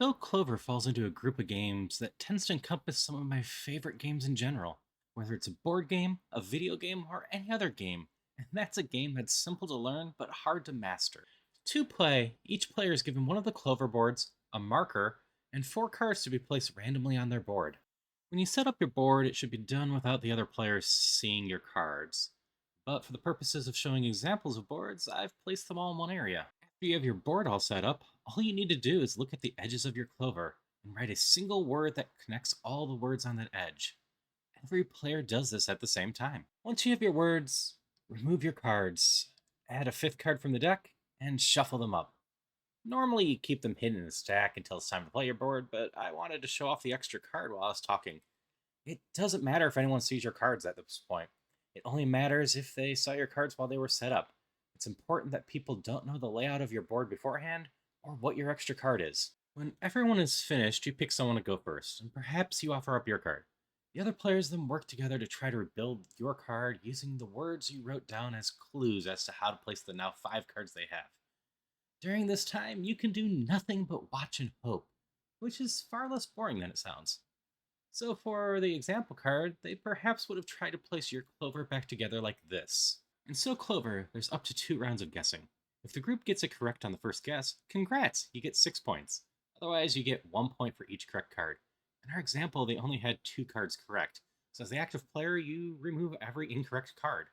So Clover falls into a group of games that tends to encompass some of my favorite games in general, whether it's a board game, a video game, or any other game. And that's a game that's simple to learn but hard to master. To play, each player is given one of the Clover boards, a marker, and four cards to be placed randomly on their board. When you set up your board, it should be done without the other players seeing your cards. But for the purposes of showing examples of boards, I've placed them all in one area. After you have your board all set up, all you need to do is look at the edges of your clover and write a single word that connects all the words on that edge. Every player does this at the same time. Once you have your words, remove your cards, add a fifth card from the deck, and shuffle them up. Normally, you keep them hidden in a stack until it's time to play your board, but I wanted to show off the extra card while I was talking. It doesn't matter if anyone sees your cards at this point. It only matters if they saw your cards while they were set up. It's important that people don't know the layout of your board beforehand or what your extra card is. When everyone is finished, you pick someone to go first, and perhaps you offer up your card. The other players then work together to try to rebuild your card using the words you wrote down as clues as to how to place the now five cards they have. During this time, you can do nothing but watch and hope, which is far less boring than it sounds. So, for the example card, they perhaps would have tried to place your clover back together like this. In So Clover, there's up to 2 rounds of guessing. If the group gets it correct on the first guess, congrats, you get 6 points. Otherwise, you get 1 point for each correct card. In our example, they only had 2 cards correct, so as the active player, you remove every incorrect card.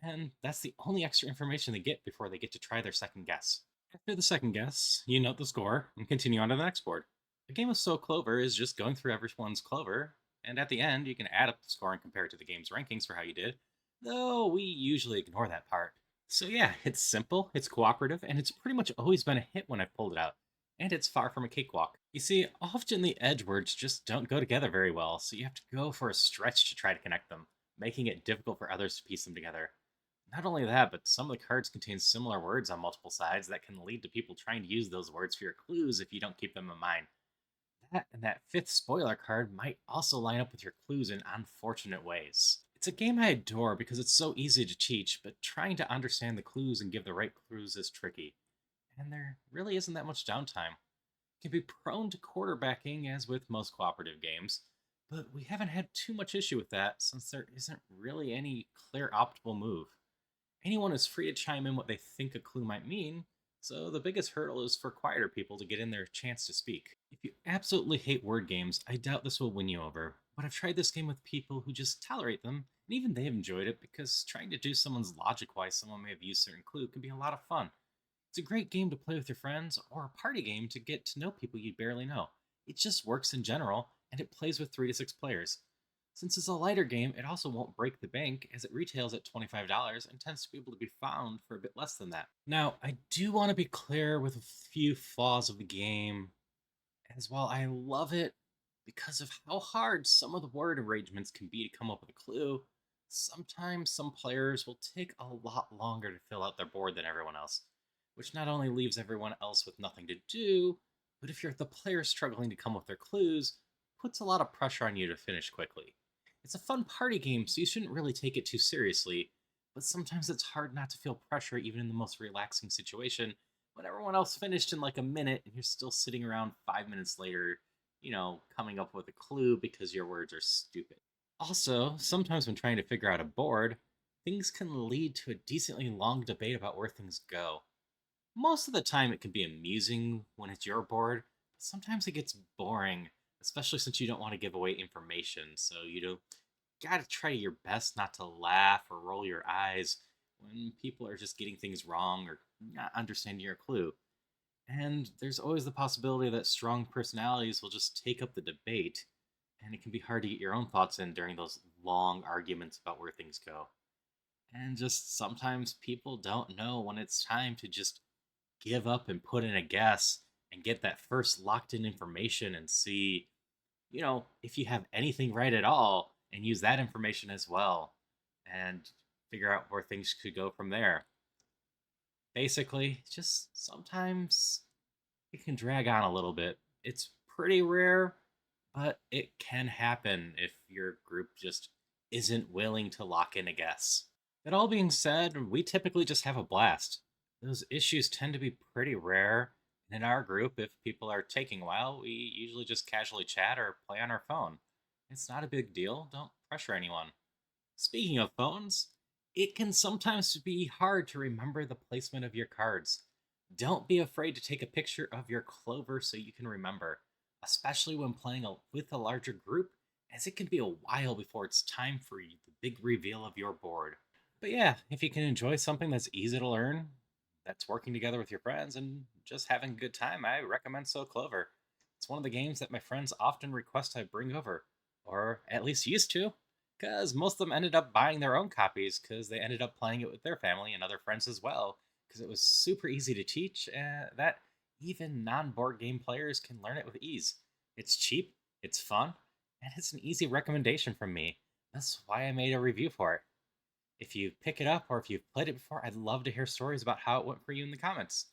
And that's the only extra information they get before they get to try their second guess. After the second guess, you note the score and continue on to the next board. A game of So Clover is just going through everyone's clover, and at the end, you can add up the score and compare it to the game's rankings for how you did, though we usually ignore that part. So, yeah, it's simple, it's cooperative, and it's pretty much always been a hit when I've pulled it out. And it's far from a cakewalk. You see, often the edge words just don't go together very well, so you have to go for a stretch to try to connect them, making it difficult for others to piece them together. Not only that, but some of the cards contain similar words on multiple sides that can lead to people trying to use those words for your clues if you don't keep them in mind. That and that fifth spoiler card might also line up with your clues in unfortunate ways. It's a game I adore because it's so easy to teach, but trying to understand the clues and give the right clues is tricky. And there really isn't that much downtime. It can be prone to quarterbacking, as with most cooperative games, but we haven't had too much issue with that since there isn't really any clear optimal move. Anyone is free to chime in what they think a clue might mean, so the biggest hurdle is for quieter people to get in their chance to speak. If you absolutely hate word games, I doubt this will win you over, but I've tried this game with people who just tolerate them, and even they've enjoyed it because trying to do someone's logic why someone may have used a certain clue can be a lot of fun. It's a great game to play with your friends, or a party game to get to know people you barely know. It just works in general, and it plays with 3 to 6 players. Since it's a lighter game, it also won't break the bank as it retails at $25 and tends to be able to be found for a bit less than that. Now, I do want to be clear with a few flaws of the game, as while I love it because of how hard some of the word arrangements can be to come up with a clue, sometimes some players will take a lot longer to fill out their board than everyone else, which not only leaves everyone else with nothing to do, but if you're the player struggling to come up with their clues, puts a lot of pressure on you to finish quickly. It's a fun party game, so you shouldn't really take it too seriously, but sometimes it's hard not to feel pressure even in the most relaxing situation when everyone else finished in like a minute and you're still sitting around 5 minutes later, coming up with a clue because your words are stupid. Also, sometimes when trying to figure out a board, things can lead to a decently long debate about where things go. Most of the time, it can be amusing when it's your board, but sometimes it gets boring, especially since you don't want to give away information, so gotta try your best not to laugh or roll your eyes when people are just getting things wrong or not understanding your clue. And there's always the possibility that strong personalities will just take up the debate, and it can be hard to get your own thoughts in during those long arguments about where things go. And just sometimes people don't know when it's time to just give up and put in a guess and get that first locked in information and see, if you have anything right at all and use that information as well and figure out where things could go from there. Basically, just sometimes it can drag on a little bit. It's pretty rare, but it can happen if your group just isn't willing to lock in a guess. That all being said, we typically just have a blast. Those issues tend to be pretty rare, In our group, if people are taking a while, we usually just casually chat or play on our phone. It's not a big deal, don't pressure anyone. Speaking of phones, it can sometimes be hard to remember the placement of your cards. Don't be afraid to take a picture of your Clover so you can remember, especially when playing with a larger group, as it can be a while before it's time for the big reveal of your board. But yeah, if you can enjoy something that's easy to learn, that's working together with your friends and just having a good time, I recommend So Clover. It's one of the games that my friends often request I bring over, or at least used to, because most of them ended up buying their own copies because they ended up playing it with their family and other friends as well, because it was super easy to teach that even non board game players can learn it with ease. It's cheap, it's fun, and it's an easy recommendation from me. That's why I made a review for it. If you pick it up or if you've played it before, I'd love to hear stories about how it went for you in the comments.